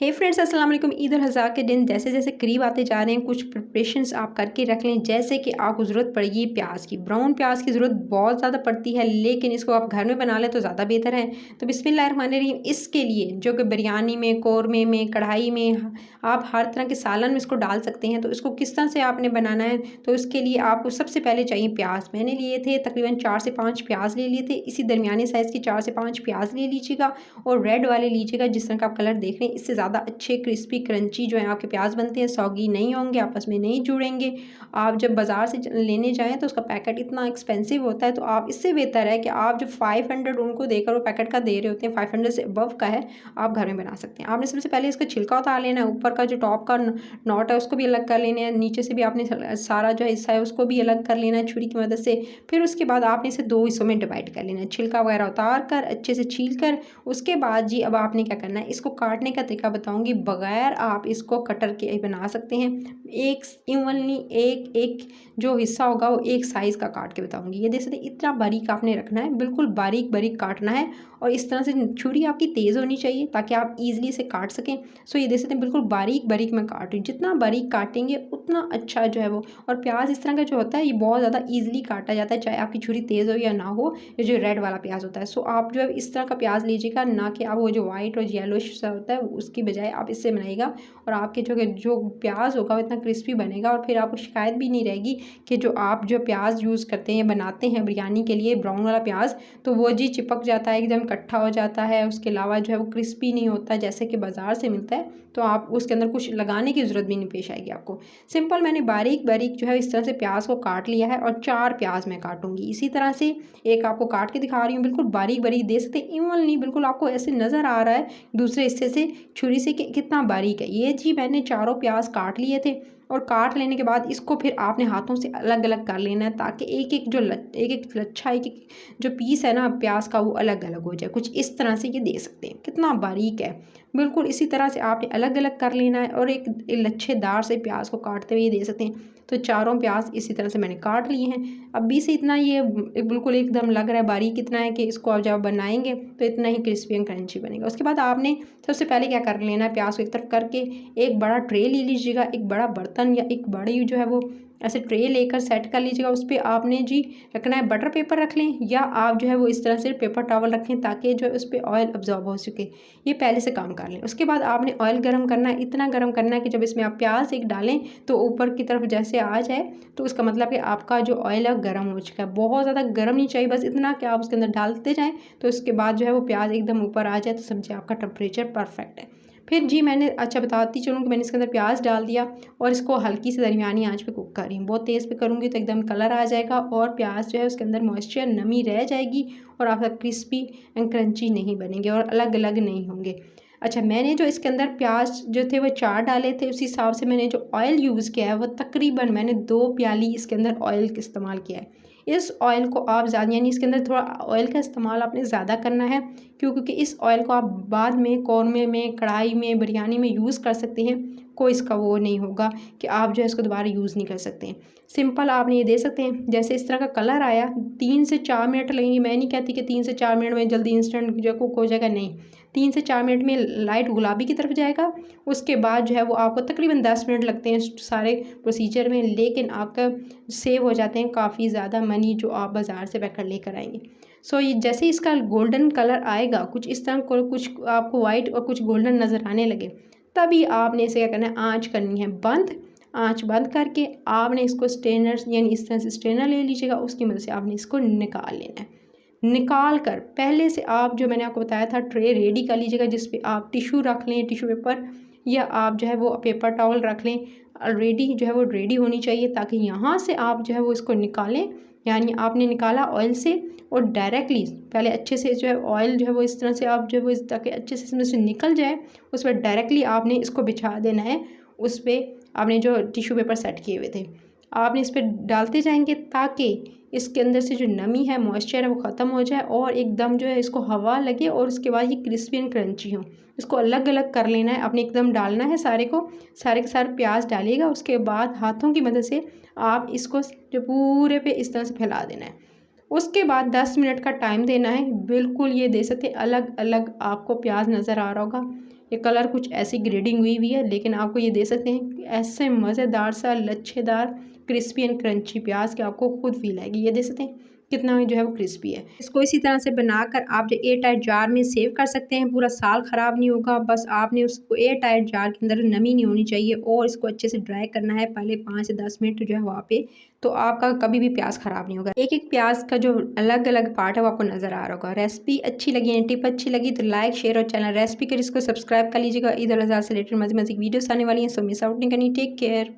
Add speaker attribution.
Speaker 1: हे friends, अस्सलाम वालेकुम। ईद उल अज़हा के दिन जैसे जैसे करीब आते जा रहे हैं, कुछ प्रिपरेशंस आप करके रख लें। जैसे कि आपको ज़रूरत पड़ेगी प्याज की, ब्राउन प्याज की ज़रूरत बहुत ज़्यादा पड़ती है, लेकिन इसको आप घर में बना लें तो ज़्यादा बेहतर है। तो बिस्मिल्लाहिर्रहमानिर्रहीम, इसके लिए जो कि बिरयानी में, कौरमे में, कढ़ाई में, आप हर तरह के सालन में इसको डाल सकते हैं। तो इसको किस तरह से आपने बनाना है, तो इसके लिए आपको सबसे पहले चाहिए प्याज। मैंने लिए थे तकरीबन 4 से 5 प्याज ले लिए थे। इसी दरमियानी साइज़ की 4 से 5 प्याज ले लीजिएगा और रेड वाले लीजिएगा, जिस तरह का आप कलर देख रहे हैं। इससे ज़्यादा अच्छे क्रिस्पी क्रंची जो है आपके प्याज बनते हैं, सौगी नहीं होंगे, आपस में नहीं जुड़ेंगे। आप जब बाज़ार से लेने जाएँ तो उसका पैकेट इतना एक्सपेंसिव होता है, तो आप इससे बेहतर है कि आप जो 500 उनको देकर वो पैकेट का दे रहे होते हैं, 500 से अबव का है, आप घर में बना सकते हैं। आपने सबसे पहले इसका छिलका उतार लेना है, ऊपर का जो टॉप का नॉट है उसको भी अलग कर लेना है, नीचे से भी आपने सारा जो हिस्सा है उसको भी अलग कर लेना है छुरी की मदद से। फिर उसके बाद आपने इसे 2 हिस्सों में डिवाइड कर लेना है, छिलका वगैरह उतार कर अच्छे से छील कर। उसके बाद जी अब आपने क्या करना है, इसको काटने का तरीका बताऊंगी। बगैर आप इसको कटर के बना सकते हैं, एक इवनली एक एक जो हिस्सा होगा वो एक साइज़ का काट के बताऊंगी। ये देख सकते हैं, इतना बारीक आपने रखना है, बिल्कुल बारीक बारीक काटना है। और इस तरह से छुरी आपकी तेज़ होनी चाहिए ताकि आप इजीली इसे काट सकें। सो ये देख सकते हैं, बिल्कुल बारीक बारीक मैं काट रही हूँ। जितना बारीक काटेंगे उतना अच्छा जो है वो। और प्याज इस तरह का जो होता है ये बहुत ज़्यादा ईजिली काटा जाता है, चाहे आपकी छुरी तेज़ हो या ना हो। ये जो रेड वाला प्याज होता है, सो आप जो है इस तरह का प्याज लीजिएगा, ना कि आप वो जो वाइट और येलोइश सा होता है उसकी बजाय आप इससे बनाइएगा। और आपके जो प्याज होगा वो इतना क्रिस्पी बनेगा, और फिर आपको शिकायत भी नहीं रहेगी कि जो आप जो प्याज यूज़ करते हैं, बनाते हैं बिरयानी के लिए ब्राउन वाला प्याज, तो वो जी चिपक जाता है, एकदम इकट्ठा हो जाता है। उसके अलावा जो है वो क्रिस्पी नहीं होता जैसे कि बाज़ार से मिलता है। तो आप उसके अंदर कुछ लगाने की ज़रूरत भी नहीं पेश आएगी आपको। सिंपल मैंने बारीक बारीक जो है इस तरह से प्याज को काट लिया है, और 4 प्याज मैं काटूंगी इसी तरह से। एक आपको काट के दिखा रही हूँ, बिल्कुल बारीक बारीक दे सकते इवनली, बिल्कुल आपको ऐसे नज़र आ रहा है दूसरे हिस्से से छुरी से कि कितना बारीक है ये। जी मैंने चारों प्याज काट लिए थे, और काट लेने के बाद इसको फिर आपने हाथों से अलग अलग कर लेना है, ताकि एक एक लच्छा एक एक जो पीस है ना प्याज का वो अलग अलग हो जाए। कुछ इस तरह से ये दे सकते हैं, कितना बारीक है। बिल्कुल इसी तरह से आपने अलग अलग कर लेना है, और एक लच्छेदार से प्याज को काटते हुए दे सकते हैं। तो चारों प्याज इसी तरह से मैंने काट लिए हैं। अभी से इतना ये बिल्कुल एकदम लग रहा है बारीक, इतना है कि इसको आप जब बनाएंगे तो इतना ही क्रिस्पी एंड क्रंची बनेगा। उसके बाद आपने सबसे पहले क्या कर लेना है, प्याज को एक तरफ करके एक बड़ा ट्रे ले लीजिएगा, एक बड़ा बर्तन या एक बड़ी जो है वो ऐसे ट्रे लेकर सेट कर लीजिएगा। उस पर आपने जी रखना है बटर पेपर रख लें, या आप जो है वो इस तरह से पेपर टॉवल रखें ताकि जो है उस पर ऑयल अब्जॉर्ब हो सके। ये पहले से काम कर लें। उसके बाद आपने ऑयल गर्म करना है, इतना गर्म करना है कि जब इसमें आप प्याज एक डालें तो ऊपर की तरफ जैसे आ जाए, तो उसका मतलब कि आपका जो ऑयल है गर्म हो चुका है। बहुत ज़्यादा गर्म नहीं चाहिए, बस इतना कि आप उसके अंदर डालते जाएँ, तो उसके बाद जो है वो प्याज एकदम ऊपर आ जाए, तो समझिए आपका टेम्परेचर परफेक्ट है। फिर जी मैंने बताती चलूँ कि मैंने इसके अंदर प्याज डाल दिया, और इसको हल्की से दरमियानी आंच पे कुक कर रही हूँ। बहुत तेज़ पे करूँगी तो एकदम कलर आ जाएगा, और प्याज जो है उसके अंदर मॉइस्चर नमी रह जाएगी, और आपका क्रिस्पी एंड क्रंची नहीं बनेंगे और अलग अलग नहीं होंगे। अच्छा, मैंने जो इसके अंदर प्याज जो थे वो 4 डाले थे, उसी हिसाब से मैंने जो ऑयल यूज़ किया है वो तकरीबन मैंने 2 प्याली इसके अंदर ऑयल का इस्तेमाल किया है। इस ऑयल को आप ज़्यादा, यानी इसके अंदर थोड़ा ऑयल का इस्तेमाल आपने ज़्यादा करना है, क्योंकि इस ऑयल को आप बाद में कौरमे में, कढ़ाई में, बिरयानी में यूज़ कर सकते हैं। कोई इसका वो नहीं होगा कि आप जो है इसको दोबारा यूज़ नहीं कर सकते हैं। सिंपल आपने ये दे सकते हैं, जैसे इस तरह का कलर आया, 3 से 4 मिनट लगेंगे। मैं नहीं कहती कि 3 से 4 मिनट में जल्दी इंस्टेंट जो कुक हो जाएगा, नहीं। 3 से 4 मिनट में लाइट गुलाबी की तरफ जाएगा। उसके बाद जो है वो आपको तकरीबन 10 मिनट लगते हैं सारे प्रोसीजर में, लेकिन आपका सेव हो जाते हैं काफ़ी ज़्यादा मनी जो आप बाज़ार से पैकर लेकर आएंगे। सो ये जैसे इसका गोल्डन कलर आएगा, कुछ इस तरह को, कुछ आपको वाइट और कुछ गोल्डन नज़र आने लगे, तभी आपने इसे क्या करना है, आँच करनी है बंद। आँच बंद करके आपने इसको स्ट्रेनर, यानी इस तरह से स्ट्रेनर ले लीजिएगा, उसकी मदद से आपने इसको निकाल लेना है। निकाल कर पहले से आप जो मैंने आपको बताया था ट्रे रेडी कर लीजिएगा, जिस पे आप टिश्यू रख लें, टिश्यू पेपर, या आप जो है वो पेपर टॉवल रख लें। ऑलरेडी जो है वो रेडी होनी चाहिए, ताकि यहाँ से आप जो है वो इसको निकालें। यानी आपने निकाला ऑयल से, और डायरेक्टली पहले अच्छे से जो है ऑयल जो है वो इस तरह से आप जो है वो ताकि अच्छे से इसमें से निकल जाए, उस पर डायरेक्टली आपने इसको बिछा देना है। उस पर आपने जो टिश्यू पेपर सेट किए हुए थे आपने इस पर डालते जाएंगे, ताकि इसके अंदर से जो नमी है, मॉइस्चर है, वो ख़त्म हो जाए, और एकदम जो है इसको हवा लगे, और उसके बाद ये क्रिस्पी एंड क्रंची हो। इसको अलग अलग कर लेना है, आपने एकदम डालना है सारे को, सारे के सारे प्याज डालिएगा। उसके बाद हाथों की मदद से आप इसको जो पूरे पे इस तरह से फैला देना है। उसके बाद 10 मिनट का टाइम देना है। बिल्कुल ये दे सकते अलग अलग आपको प्याज नज़र आ रहा होगा, ये कलर कुछ ऐसी ग्रेडिंग हुई हुई है, लेकिन आपको ये दे सकते हैं ऐसे मज़ेदार सा लच्छेदार क्रिस्पी एंड क्रंची प्याज कि आपको खुद फील आएगी। ये दे सकते हैं कितना जो है वो क्रिस्पी है। इसको इसी तरह से बनाकर आप जो एयर टाइट जार में सेव कर सकते हैं, पूरा साल ख़राब नहीं होगा। बस आपने उसको एयर टाइट जार के अंदर नमी नहीं होनी चाहिए और इसको अच्छे से ड्राई करना है पहले 5 से 10 मिनट जो है वहाँ पे, तो आपका कभी भी प्याज ख़राब नहीं होगा। एक एक प्याज का जो अलग अलग पार्ट है वो आपको नज़र आ रहा होगा। रेसिपी अच्छी लगी है, टिप अच्छी लगी तो लाइक शेयर और चैनल रेसिपी कर इसको सब्सक्राइब कर लीजिएगा। ईद उल अज़हा से रिलेटेड मज़े मज़े की वीडियोस आने वाली हैं, सो मिस आउट नहीं करनी। Take care.